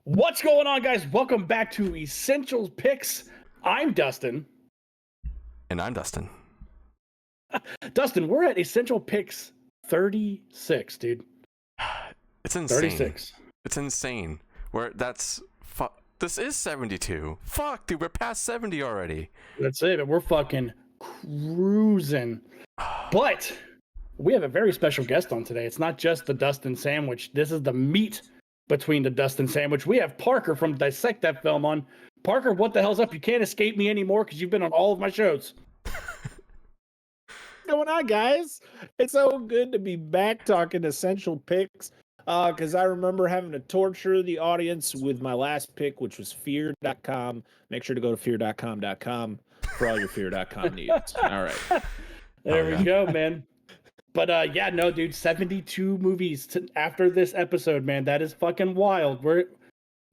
What's going on, guys? Welcome back to Essentials Picks. I'm Dustin. And I'm Dustin. Dustin, we're at Essential Picks 36, dude. It's insane. 36. It's insane. This is 72. Fuck, dude, we're past 70 already. That's it. We're fucking cruising. But we have a very special guest on today. It's not just the Dustin sandwich. This is the meat between the Dustin sandwich. We have Parker from Dissect That Film on. Parker, what the hell's up? You can't escape me anymore because you've been on all of my shows. What's going on, guys? It's so good to be back talking essential picks because I remember having to torture the audience with my last pick, which was fear.com. Make sure to go to fear.com for all your fear.com needs. All right. There we go, man. But yeah, no, dude, 72 movies after this episode, man. That is fucking wild. We're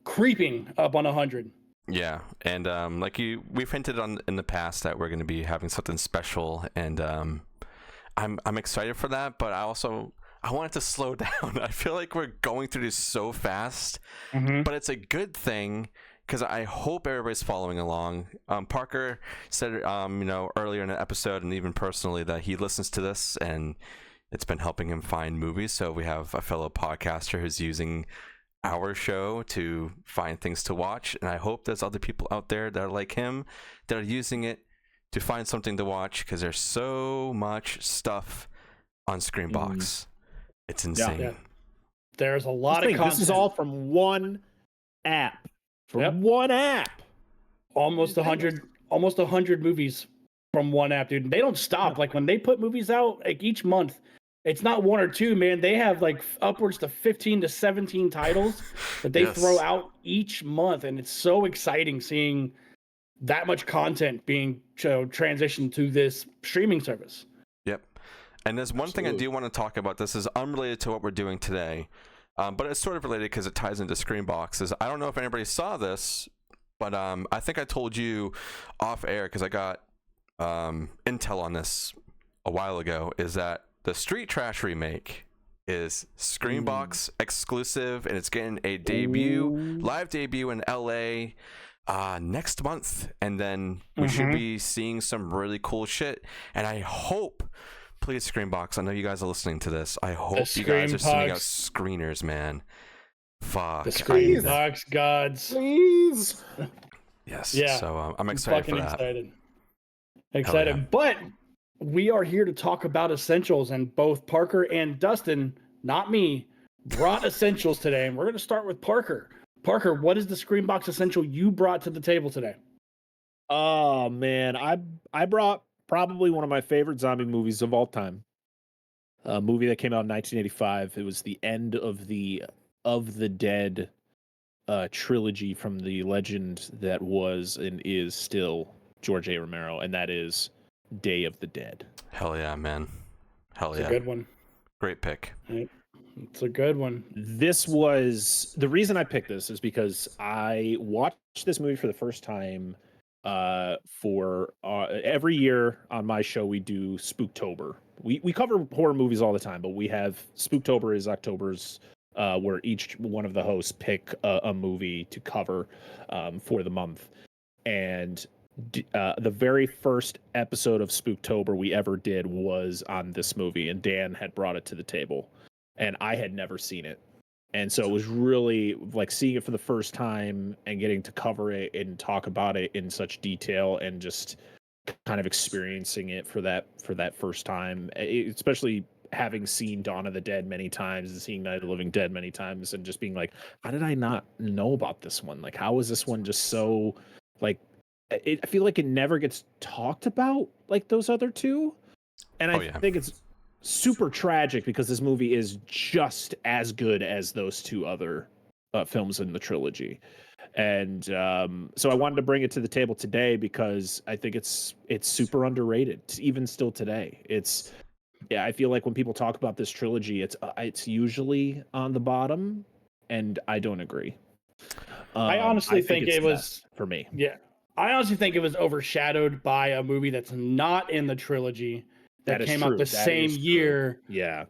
creeping up on 100. Yeah, and we've hinted on in the past that we're going to be having something special, and I'm excited for that. But I want it to slow down. I feel like we're going through this so fast, but it's a good thing because I hope everybody's following along. Parker said, earlier in the episode, and even personally, that he listens to this and it's been helping him find movies. So we have a fellow podcaster who's using our show to find things to watch, and I hope there's other people out there that are like him that are using it to find something to watch because there's so much stuff on SCREAMBOX. It's insane. Yeah. There's a lot of content. This is all from one app. One app. Almost 100 movies from one app, dude. They don't stop. Like when they put movies out like each month, it's not one or two, man. They have like upwards to 15 to 17 titles that they throw out each month, and it's so exciting seeing that much content being transitioned to this streaming service. Yep. And there's one thing I do want to talk about. This is unrelated to what we're doing today, but it's sort of related because it ties into SCREAMBOX. I don't know if anybody saw this, but I think I told you off air because I got intel on this a while ago, is that the Street Trash remake is SCREAMBOX exclusive, and it's getting a live debut in LA next month, and then we should be seeing some really cool shit. And I hope, please, SCREAMBOX, I know you guys are listening to this, I hope you guys are sending out screeners, man. Fuck. The SCREAMBOX gods. Please. Yes. Yeah. So I'm excited for that. Excited. Yeah. But we are here to talk about essentials, and both Parker and Dustin, not me, brought essentials today. And we're going to start with Parker. Parker, what is the SCREAMBOX essential you brought to the table today? Oh, man. I brought probably one of my favorite zombie movies of all time. A movie that came out in 1985. It was the end of the Dead trilogy from the legend that was and is still George A. Romero, and that is Day of the Dead. Hell yeah, man. Hell It's yeah. a good one. Great pick. It's a good one. This was the reason I picked this is because I watched this movie for the first time for every year on my show. We do Spooktober. We cover horror movies all the time, but we have Spooktober is October's where each one of the hosts pick a movie to cover for the month. And the very first episode of Spooktober we ever did was on this movie, and Dan had brought it to the table, and I had never seen it. And so it was really like seeing it for the first time and getting to cover it and talk about it in such detail and just kind of experiencing it for that first time, especially having seen Dawn of the Dead many times and seeing Night of the Living Dead many times, and just being like, how did I not know about this one? Like, how is this one just so like, I feel like it never gets talked about like those other two. And I think it's super tragic because this movie is just as good as those two other films in the trilogy. And so I wanted to bring it to the table today because I think it's super underrated, even still today. I feel like when people talk about this trilogy, it's usually on the bottom, and I don't agree. I honestly think it was for me. Yeah. I honestly think it was overshadowed by a movie that's not in the trilogy that came out the same year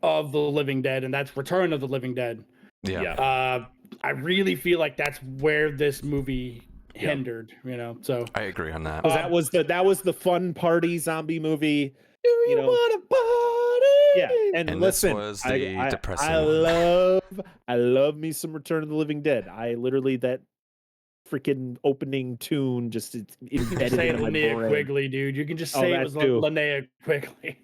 of The Living Dead, and that's Return of the Living Dead. Yeah. I really feel like that's where this movie hindered, you know. So I agree on that. 'Cause that was the fun party zombie movie. do you know, want to party? Yeah, and this listen, was the depressing I one. love me some Return of the Living Dead. I literally that freaking opening tune just it's embedded Say in my Linnea brain. Quigley, dude. You can just say it that was too. Linnea Quigley.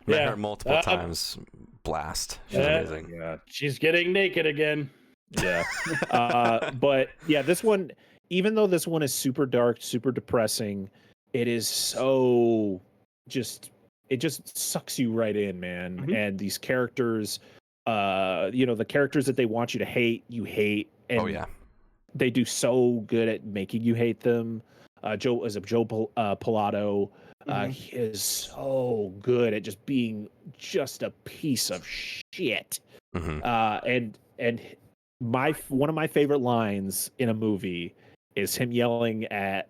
Met her multiple times. Blast. She's amazing. Yeah, She's getting naked again. yeah. But yeah, this one, even though this one is super dark, super depressing, it is so it just sucks you right in, man. Mhm. And these characters, the characters that they want you to hate, you hate. And Oh yeah. they do so good at making you hate them. Joe Pilato, he is so good at just being just a piece of shit. Mm-hmm. And one of my favorite lines in a movie is him yelling at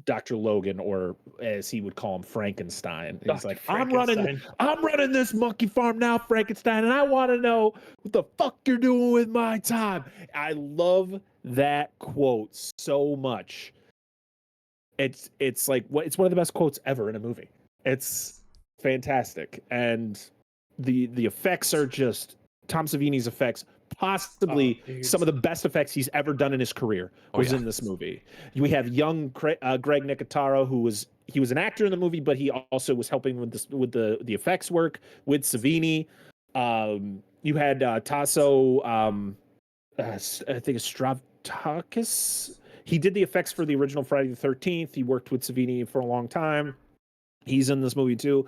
Dr. Logan, or as he would call him, Frankenstein. He's Dr. like, Frankenstein. I'm running this monkey farm now, Frankenstein, and I want to know what the fuck you're doing with my time. I love that quote so much. It's like it's one of the best quotes ever in a movie. It's fantastic, and the effects are just Tom Savini's effects. Possibly some of the best effects he's ever done in his career was in this movie. We have young Greg Nicotero, who was an actor in the movie, but he also was helping with the effects work with Savini. You had Tasso, I think it's Stravtakis. He did the effects for the original Friday the 13th. He worked with Savini for a long time. He's in this movie too.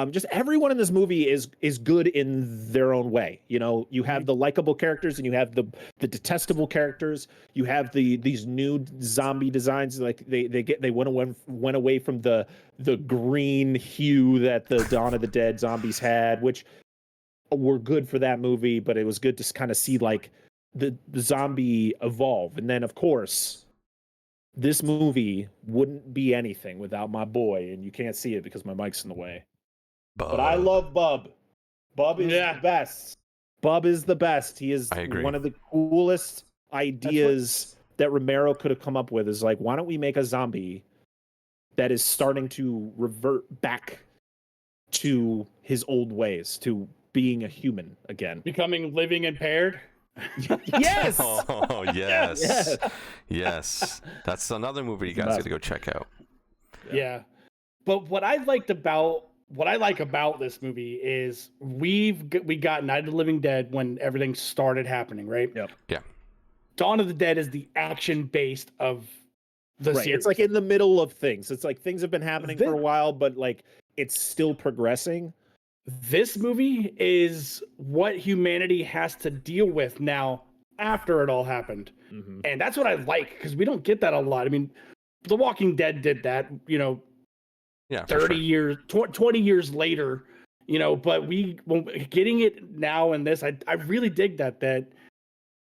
Just everyone in this movie is good in their own way. You know, you have the likable characters and you have the detestable characters. You have these new zombie designs. Like they went away from the green hue that the Dawn of the Dead zombies had, which were good for that movie. But it was good to kind of see like the zombie evolve. And then of course, this movie wouldn't be anything without my boy, and you can't see it because my mic's in the way. But I love Bub. Bub is the best. Bub is the best. He is one of the coolest ideas that Romero could have come up with. Is like, why don't we make a zombie that is starting to revert back to his old ways, to being a human again, becoming living impaired. Yes. Oh yes. Yes. That's another movie you guys got to go check out. Yeah. But what I like about this movie is we got Night of the Living Dead when everything started happening, right? Yep. Yeah. Dawn of the Dead is the action based of the series. It's like in the middle of things. It's like things have been happening for a while, but like it's still progressing. This movie is what humanity has to deal with now after it all happened. Mm-hmm. And that's what I like, because we don't get that a lot. I mean, The Walking Dead did that, 30 years, 20 years later, but getting it now in this, I really dig that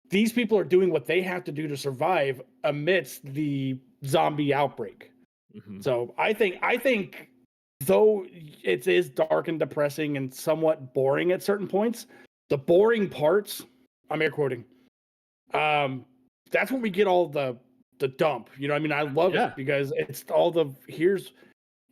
these people are doing what they have to do to survive amidst the zombie outbreak. Mm-hmm. So I think though it is dark and depressing and somewhat boring at certain points, the boring parts, I'm air quoting, that's when we get all the dump. I love it because it's all here's,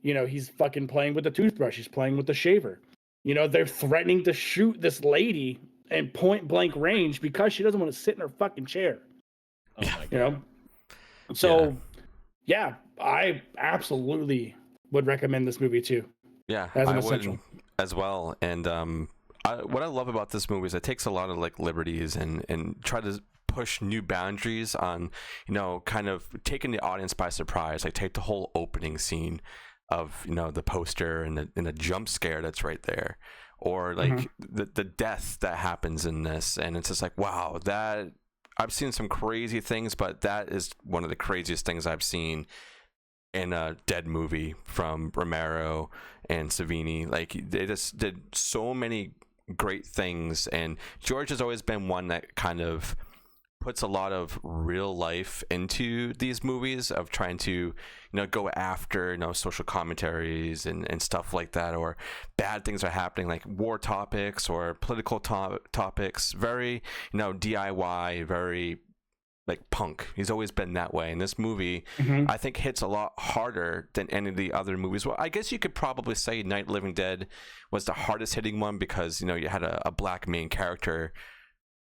he's fucking playing with the toothbrush. He's playing with the shaver. They're threatening to shoot this lady in point blank range because she doesn't want to sit in her fucking chair. Oh my God. So yeah, I absolutely would recommend this movie too. Yeah, as an I essential would as well. And what I love about this movie is it takes a lot of like liberties and try to push new boundaries on, kind of taking the audience by surprise. Like take the whole opening scene of the poster and the jump scare that's right there, or like the death that happens in this, and it's just like, wow, that I've seen some crazy things, but that is one of the craziest things I've seen in a Dead movie from Romero and Savini. Like they just did so many great things, and George has always been one that kind of puts a lot of real life into these movies of trying to go after social commentaries and stuff like that, or bad things are happening, like war topics or political topics. Very DIY, very like punk. He's always been that way, and this movie I think hits a lot harder than any of the other movies. Well, I guess you could probably say Night of the Living Dead was the hardest hitting one, because you had a black main character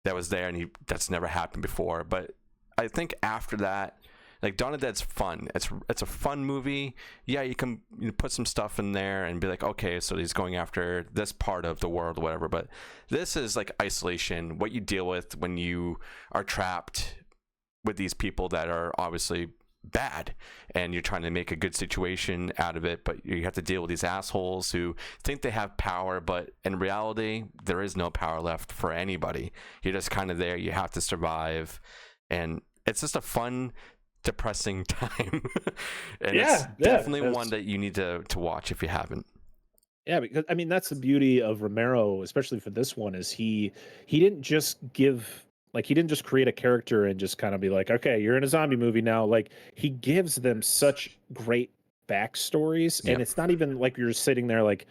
that was there, and that's never happened before. But I think after that, like, Dawn of the Dead's fun. It's a fun movie. Yeah, you can put some stuff in there and be like, okay, so he's going after this part of the world or whatever. But this is like isolation, what you deal with when you are trapped with these people that are obviously bad, and you're trying to make a good situation out of it, but you have to deal with these assholes who think they have power, but in reality there is no power left for anybody. You're just kind of there, you have to survive, and it's just a fun, depressing time. And it's definitely one that you need to watch if you haven't. Yeah, because I mean, that's the beauty of Romero, especially for this one, is he didn't just he didn't just create a character and just kind of be like, okay, you're in a zombie movie now. Like, he gives them such great backstories. And it's not even like you're sitting there like,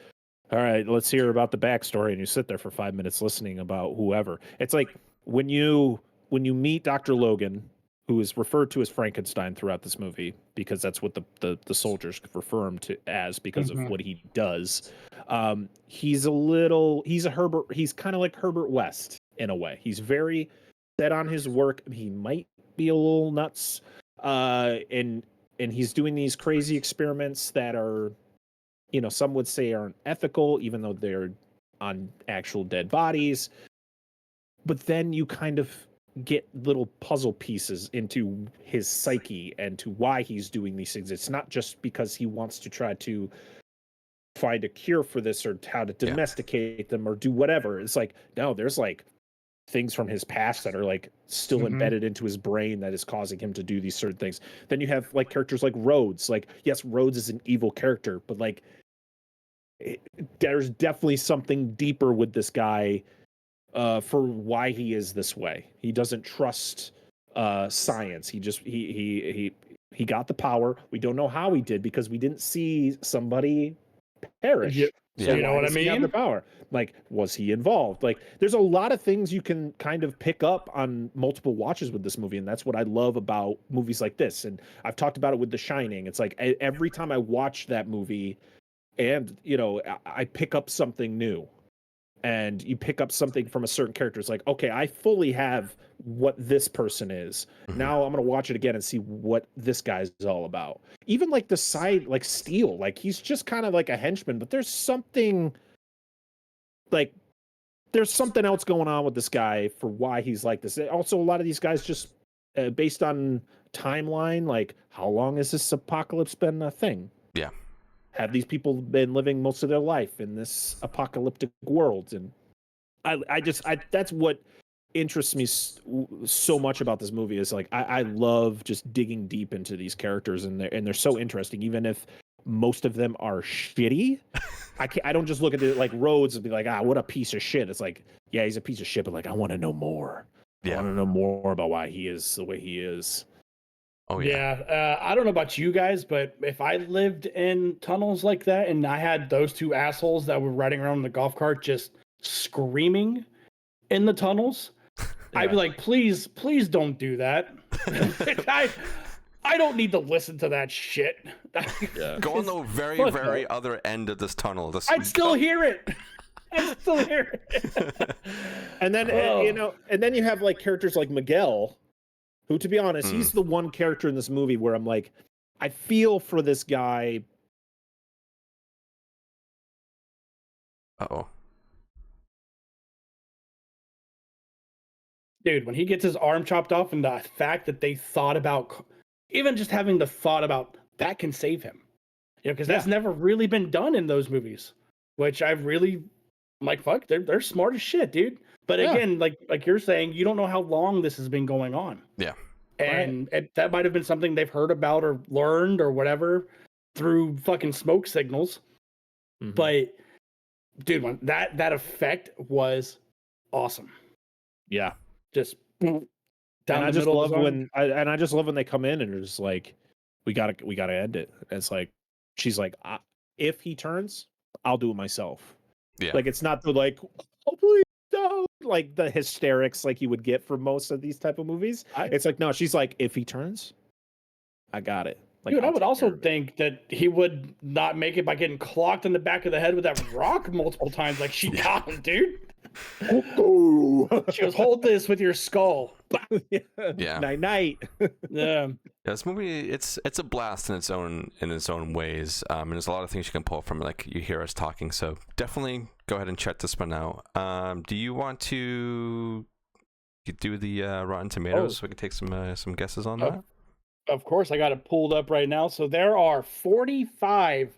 all right, let's hear about the backstory. And you sit there for 5 minutes listening about whoever. It's like when you meet Dr. Logan, who is referred to as Frankenstein throughout this movie, because that's what the soldiers refer him to as, because of what he does. He's kind of like Herbert West in a way. He's very set on his work. He might be a little nuts, and he's doing these crazy experiments that are, some would say aren't ethical, even though they're on actual dead bodies. But then you kind of get little puzzle pieces into his psyche and to why he's doing these things. It's not just because he wants to try to find a cure for this or how to domesticate them or do whatever. It's like, no, there's like things from his past that are like still embedded into his brain that is causing him to do these certain things. Then you have like characters like Rhodes. Like, yes, Rhodes is an evil character, but like there's definitely something deeper with this guy for why he is this way. He doesn't trust science. He just he got the power. We don't know how he did, because we didn't see somebody perish. So you know what I mean? He have the power. Like, was he involved? Like, there's a lot of things you can kind of pick up on multiple watches with this movie, and that's what I love about movies like this. And I've talked about it with The Shining. It's like every time I watch that movie, and I pick up something new. And you pick up something from a certain character. It's like, okay, I fully have what this person is. Now I'm going to watch it again and see what this guy's all about. Even like the side, like Steel, like he's just kind of like a henchman, but there's something else going on with this guy for why he's like this. Also, a lot of these guys just based on timeline, like how long has this apocalypse been a thing? Yeah. Have these people been living most of their life in this apocalyptic world? And I that's what interests me so much about this movie, is like I love just digging deep into these characters, and they're so interesting, even if most of them are shitty. I don't just look at it like Rhodes and be like, what a piece of shit. It's like, yeah, he's a piece of shit, but like I want to know more. I want to know more about why he is the way he is. Oh yeah. I don't know about you guys, but if I lived in tunnels like that and I had those two assholes that were riding around in the golf cart just screaming in the tunnels, I'd be like, please don't do that. I don't need to listen to that shit. Go on the very other end of this tunnel. I'd still hear it. I still hear it. And then and then you have like characters like Miguel, who, to be honest, he's the one character in this movie where I'm like, I feel for this guy. Uh-oh. Dude, when he gets his arm chopped off, and the fact that they thought about, even just having the thought about that can save him. Because that's never really been done in those movies, which I'm like, fuck, they're smart as shit, dude. But again, like you're saying, you don't know how long this has been going on. Yeah. And that might have been something they've heard about or learned or whatever through fucking smoke signals. But dude, that effect was awesome. Yeah. Just down And the I just middle love of the when I just love when they come in and they're just like, we gotta end it. And it's like she's like, if he turns, I'll do it myself. Yeah. Like it's not the like, oh please don't, like the hysterics like you would get from most of these type of movies. It's like no, she's like, if he turns, I got it. Like, dude, I I'll would take also care of it. think that he would not make it by getting clocked in the back of the head with that rock multiple times, like she got him, dude. She goes, hold this with your skull. Yeah. Night night. Yeah. Yeah, this movie it's a blast in its own ways. And there's a lot of things you can pull from it, like you hear us talking. So definitely go ahead and check this one out. Do you want to do the Rotten Tomatoes so we can take some guesses on that? Of course, I got it pulled up right now. So there are 45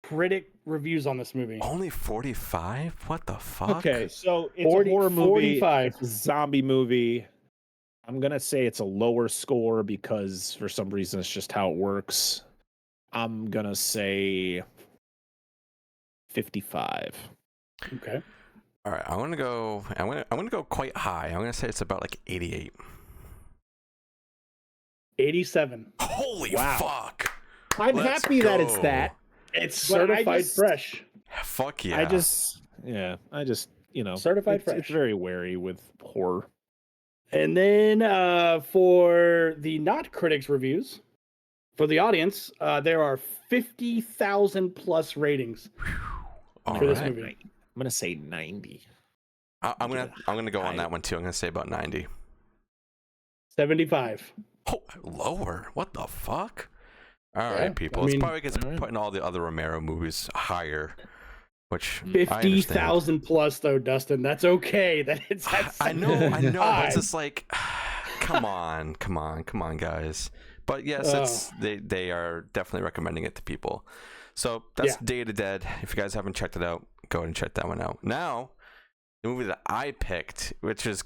critic reviews on this movie. Only 45? What the fuck? Okay, so it's a horror movie. 45. It's a zombie movie. I'm gonna say it's a lower score because for some reason it's just how it works. I'm gonna say 55. Okay. All right, I'm gonna go quite high. I'm gonna say it's about like 88. 87. Holy Wow. fuck! I'm Let's happy that it's go. that. It's But I certified just- fresh. Fuck yeah! I just you know, Certified it's fresh. very wary with horror. And then for the not critics reviews, for the audience, there are 50,000 plus ratings All for this right. movie. I'm gonna say 90. I'm gonna go on that one too. I'm gonna say about 90. 75. Oh, lower? What the fuck? All Yeah, right, people. I It's mean- probably because all right. putting all the other Romero movies higher, which 50,000 plus, though, Dustin. That's okay. That it's at I know. But 75. it's just like, come on, guys. But yes, they are definitely recommending it to people. So that's Day of the Dead. If you guys haven't checked it out, go ahead and check that one out. Now, the movie that I picked, which is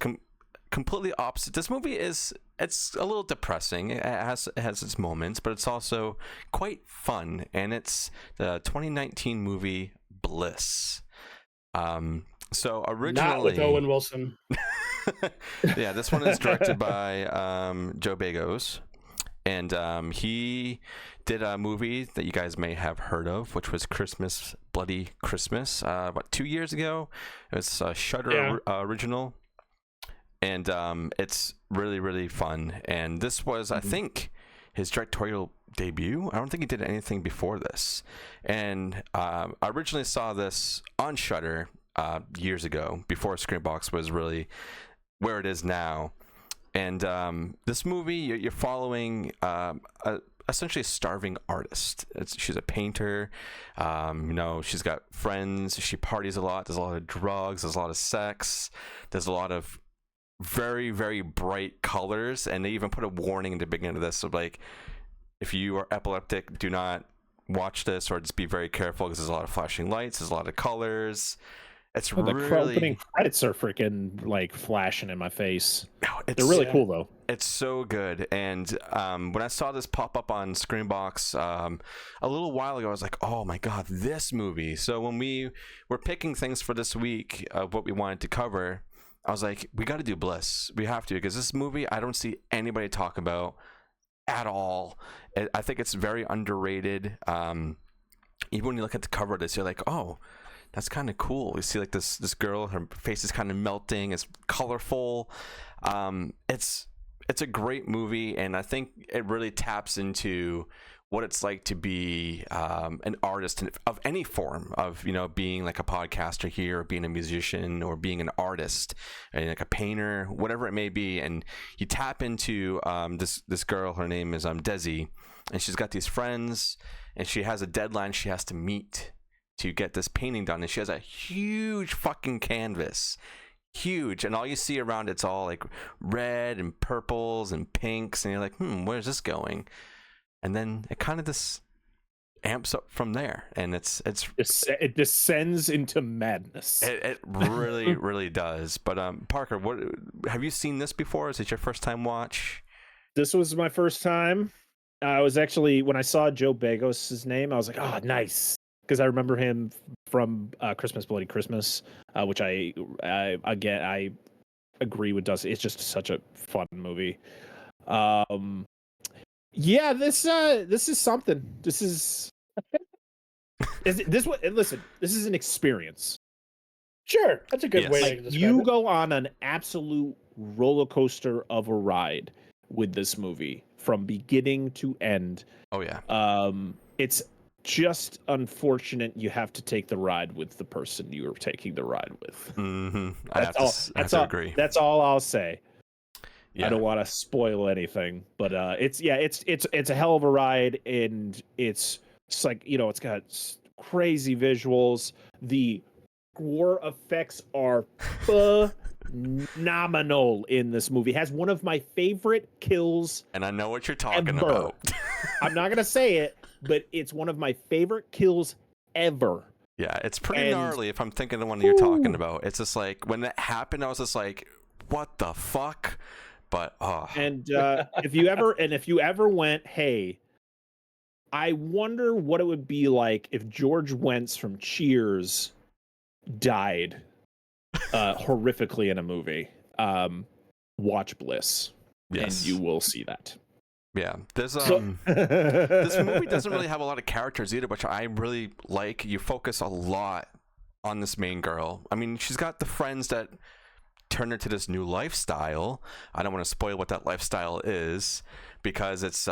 completely opposite. This movie it's a little depressing. It has its moments, but it's also quite fun. And it's the 2019 movie BLISS. So originally, Not with Owen Wilson. yeah, this one is directed by Joe Begos, and he did a movie that you guys may have heard of, which was Christmas, Bloody Christmas, about 2 years ago. It was a Shudder original, and it's really, really fun. And this was, I think, his directorial debut. I don't think he did anything before this. And I originally saw this on Shudder years ago, before SCREAMBOX was really where it is now. And this movie, you're following essentially a starving artist. She's a painter. She's got friends. She parties a lot. There's a lot of drugs. There's a lot of sex. There's a lot of very, very bright colors. And they even put a warning in the beginning of this. So, like, if you are epileptic, do not watch this, or just be very careful because there's a lot of flashing lights. There's a lot of colors. It's The really opening credits are freaking like flashing in my face. it's, They're really cool though. It's so good. And when I saw this pop up on SCREAMBOX a little while ago, I was like, oh my god, this movie. So when we were picking things for this week of what we wanted to cover, I was like, we got to do BLISS. We have to, because this movie I don't see anybody talk about at all. I think it's very underrated. Even when you look at the cover of this, you're like, oh, that's kind of cool. You see like this girl, her face is kind of melting. It's colorful. It's a great movie, and I think it really taps into what it's like to be an artist of any form, of being like a podcaster here, or being a musician, or being an artist, and like a painter, whatever it may be. And you tap into this girl. Her name is Desi, and she's got these friends, and she has a deadline she has to meet to get this painting done. And she has a huge fucking canvas, huge, and all you see around it's all like red and purples and pinks, and you're like, where's this going? And then it kind of just amps up from there, and it descends into madness. It really really does. But Parker, what have you seen this before? Is it your first time watch? This was my first time. I was actually, when I saw Joe Begos' name, I was like, oh, nice, because I remember him from Christmas, Bloody Christmas, which I agree with Dusty. It's just such a fun movie. Yeah, this is something. This is this what? Listen, this is an experience. Sure, that's a good way to describe you it. go on an absolute roller coaster of a ride with this movie from beginning to end. Oh yeah. It's just unfortunate you have to take the ride with the person you are taking the ride with. Mm-hmm. I have to agree. That's all I'll say. Yeah. I don't want to spoil anything, but it's a hell of a ride, and it's like, you know, it's got crazy visuals. The gore effects are phenomenal in this movie. It has one of my favorite kills, and I know what you're talking about. I'm not gonna say it, but it's one of my favorite kills ever. Yeah, it's pretty gnarly. If I'm thinking the one that you're talking about, it's just like when that happened, I was just like, "What the fuck?" But and if you ever went, hey, I wonder what it would be like if George Wentz from Cheers died horrifically in a movie. Watch Bliss, and you will see that. Yeah, there's this movie doesn't really have a lot of characters either, which I really like. You focus a lot on this main girl. I mean, she's got the friends that turn her to this new lifestyle. I don't want to spoil what that lifestyle is because it's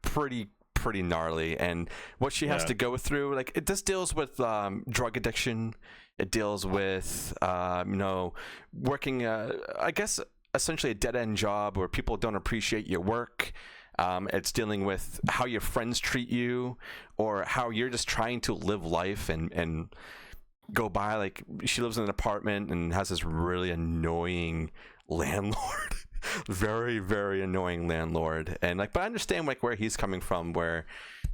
pretty gnarly, and what she has to go through. Like this deals with drug addiction. It deals with working I guess essentially a dead-end job where people don't appreciate your work. It's dealing with how your friends treat you, or how you're just trying to live life and go by. Like, she lives in an apartment and has this really annoying landlord. Very, very annoying landlord. And but I understand where he's coming from, where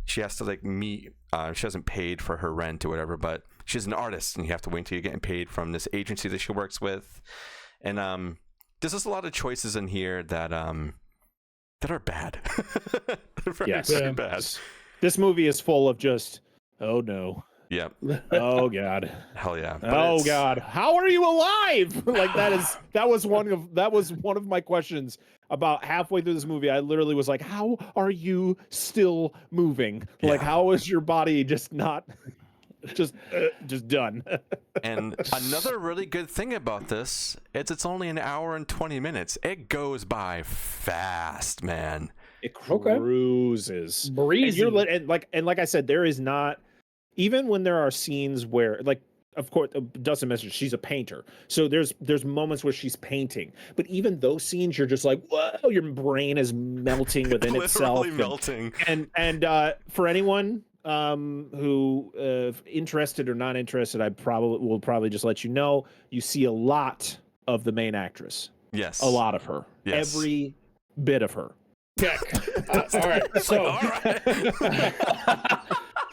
she has to meet she hasn't paid for her rent or whatever, but she's an artist and you have to wait until you're getting paid from this agency that she works with. And there's just a lot of choices in here that are bad. Very bad. This movie is full of just, oh no. Yep. Oh god. Hell yeah. But oh god. How are you alive? that was one of my questions about halfway through this movie. I literally was like, how are you still moving? Yeah. Like, how is your body just not just done? And another really good thing about this is it's only an hour and 20 minutes. It goes by fast, man. It cruises. Breezy. And like I said, there is not, even when there are scenes where, like, of course, Dustin mentioned she's a painter, so there's moments where she's painting, but even those scenes, you're just like, whoa, your brain is melting within itself. Melting. And for anyone who interested or not interested, I will probably just let you know, you see a lot of the main actress. Yes. A lot of her. Yes. Every bit of her. All right. So,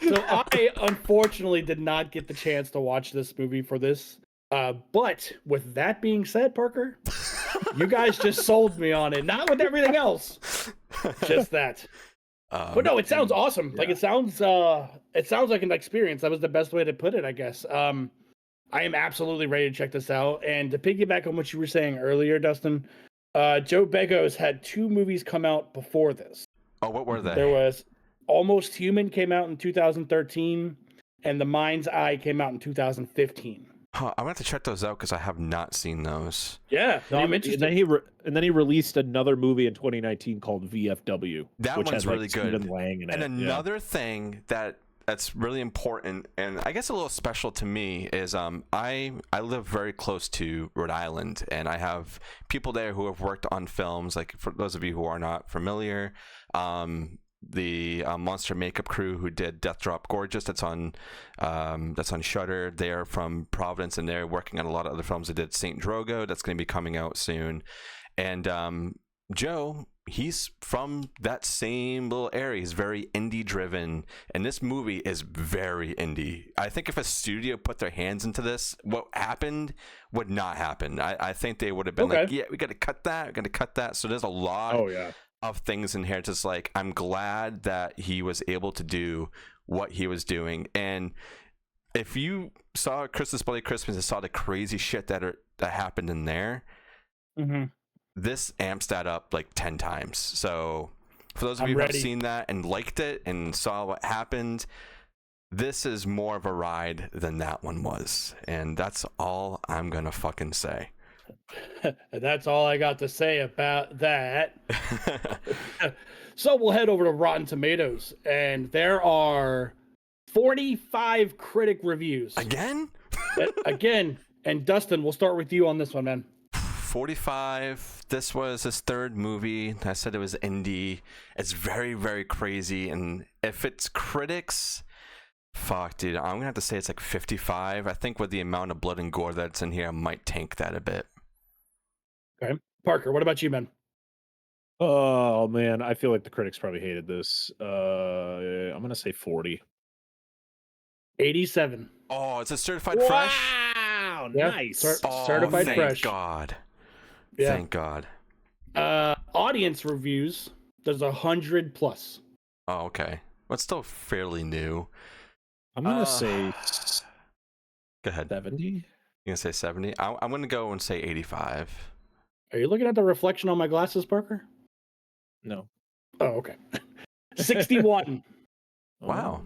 so I unfortunately did not get the chance to watch this movie for this. But with that being said, Parker, you guys just sold me on it. Not with everything else, just that. But no, it sounds awesome. Yeah. Like it sounds like an experience. That was the best way to put it, I guess. I am absolutely ready to check this out. And to piggyback on what you were saying earlier, Dustin, Joe Begos had 2 movies come out before this. Oh, what were they? There was Almost Human came out in 2013, and The Mind's Eye came out in 2015. Huh, I'm gonna have to check those out because I have not seen those. Yeah, no, I'm interested. And then he released another movie in 2019 called VFW. That which one's has, really good. Stephen Lang in and it. Another thing that's really important, and I guess a little special to me, is I live very close to Rhode Island, and I have people there who have worked on films. Like, for those of you who are not familiar, the Monster Makeup crew who did Death Drop Gorgeous, that's on Shudder. They're from Providence, and they're working on a lot of other films. They did Saint Drogo, that's going to be coming out soon. And Joe, he's from that same little area. He's very indie driven, and this movie is very indie. I think if a studio put their hands into this, what happened would not happen. I think they would have been like, yeah, we got to cut that. So there's a lot of things in here. Just like, I'm glad that he was able to do what he was doing. And if you saw Christmas Bloody Christmas and saw the crazy shit that happened in there, this amps that up like 10 times. So for those of you who have seen that and liked it and saw what happened, this is more of a ride than that one was. And that's all I'm gonna fucking say. That's all I got to say about that. So we'll head over to Rotten Tomatoes, and there are 45 critic reviews. Again? Again. And Dustin, we'll start with you on this one, man. 45. This was his third movie. I said it was indie. It's very, very crazy. And if it's critics, fuck, dude, I'm gonna have to say it's like 55. I think with the amount of blood and gore that's in here, I might tank that a bit. Okay. Parker, what about you, man? Oh man, I feel like the critics probably hated this. I'm gonna say 40. 87. Oh, it's a certified fresh? Wow, Yeah, nice. certified thank fresh. God. Yeah. Thank God. Audience reviews, there's 100 plus. Oh, okay. Well, it's still fairly new. I'm gonna say Go ahead. 70. You're gonna say 70? I'm gonna go and say 85. Are you looking at the reflection on my glasses, Parker? No. Oh, okay. 61. Wow.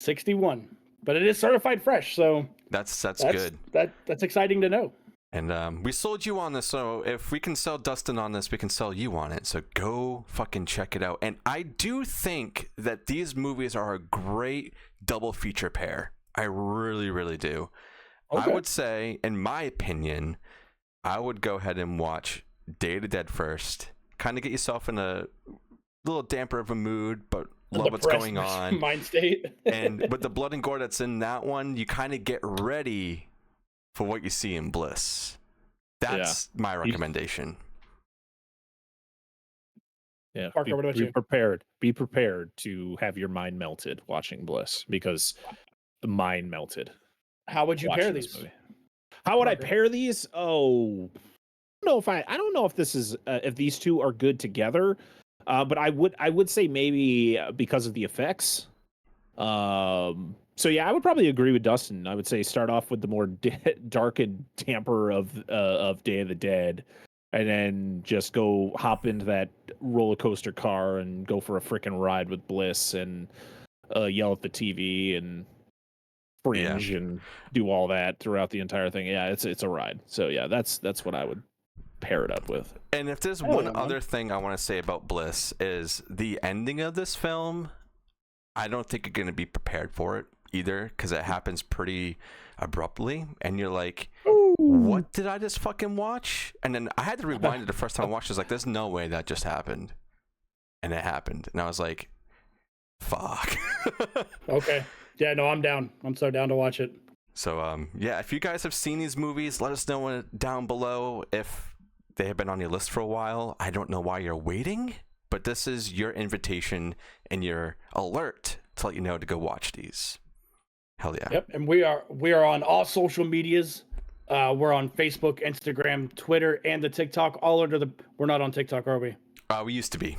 61. But it is certified fresh, so That's good. That's exciting to know. And we sold you on this, so if we can sell Dustin on this, we can sell you on it. So go fucking check it out. And I do think that these movies are a great double feature pair. I really, really do. Okay. I would say, in my opinion, I would go ahead and watch Day of the Dead first. Kind of get yourself in a little damper of a mood, but love what's going on. Mind state. And with the blood and gore that's in that one, you kind of get ready for what you see in Bliss. That's my recommendation. Yeah. Parker, what about you? Be prepared to have your mind melted watching Bliss, because the mind melted. How would you pair these? How would I pair these? Oh, I don't know if this is if these two are good together. But I would say maybe because of the effects. So yeah, I would probably agree with Dustin. I would say start off with the more dark and damper of Day of the Dead, and then just go hop into that roller coaster car and go for a freaking ride with Bliss, and yell at the TV and fringe and do all that throughout the entire thing. Yeah, it's a ride. So yeah, that's what I would pair it up with. And if there's one other thing I want to say about Bliss is the ending of this film, I don't think you're going to be prepared for it either, because it happens pretty abruptly, and you're like, what did I just fucking watch? And then I had to rewind it the first time I watched it. I was like, there's no way that just happened. And it happened. And I was like, fuck. Okay. Yeah, no, I'm down. I'm so down to watch it. So, yeah, if you guys have seen these movies, let us know down below if they have been on your list for a while. I don't know why you're waiting, but this is your invitation and your alert to let you know to go watch these. Hell yeah. Yep, and we are on all social medias. We're on Facebook, Instagram, Twitter, and the TikTok. All under the. We're not on TikTok, are we? We used to be.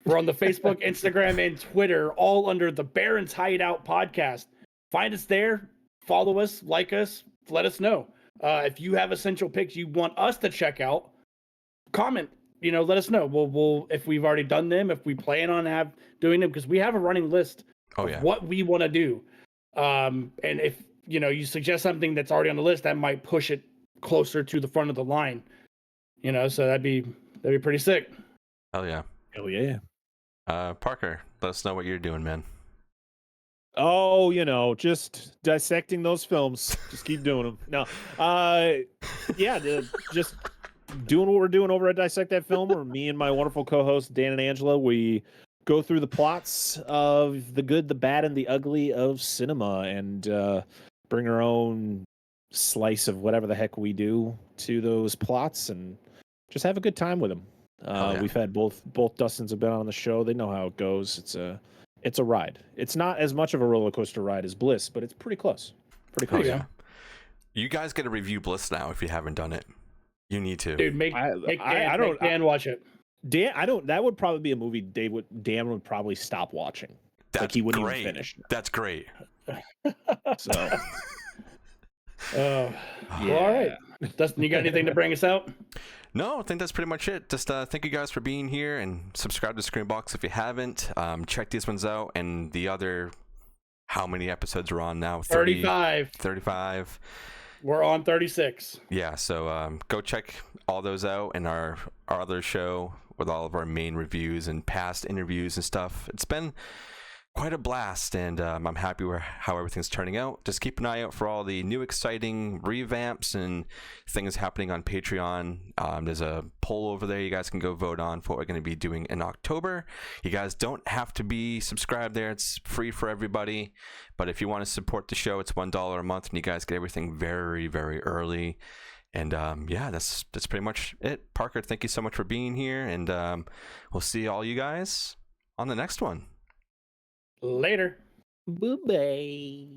We're on the Facebook, Instagram, and Twitter, all under the Baron's Hideout Podcast. Find us there. Follow us, like us, let us know. If you have essential picks you want us to check out, comment. Let us know. We'll if we've already done them, if we plan on doing them, because we have a running list of what we want to do. And if you suggest something that's already on the list, that might push it closer to the front of the line. So that'd be pretty sick. Hell yeah. Hell yeah. Parker, let us know what you're doing, man. Oh, just dissecting those films. Just keep doing them. No, just doing what we're doing over at Dissect That Film, where me and my wonderful co-hosts Dan and Angela, we go through the plots of the good, the bad, and the ugly of cinema, and bring our own slice of whatever the heck we do to those plots, and just have a good time with them. We've had both Dustins have been on the show. They know how it goes. It's a ride. It's not as much of a roller coaster ride as Bliss, but it's pretty close. Pretty close. Yeah. You guys get to review Bliss now if you haven't done it. You need to. Dude, make Dan watch it. Dan, that would probably be a movie Dan would probably stop watching. That's he wouldn't great. even finish. That's great. So Well, all right. yeah. Dustin, you got anything to bring us out? No, I think that's pretty much it. Just thank you guys for being here, and subscribe to SCREAMBOX if you haven't. Check these ones out, and the other, how many episodes are on now? 35. 35. We're on 36. Yeah, so go check all those out, and our other show with all of our main reviews and past interviews and stuff. It's been quite a blast, and I'm happy with how everything's turning out. Just keep an eye out for all the new exciting revamps and things happening on Patreon. There's a poll over there you guys can go vote on for what we're going to be doing in October. You guys don't have to be subscribed there. It's free for everybody, but if you want to support the show, it's $1 a month, and you guys get everything very, very early. And yeah, that's pretty much it. Parker, thank you so much for being here, and we'll see all you guys on the next one. Later. Bye-bye.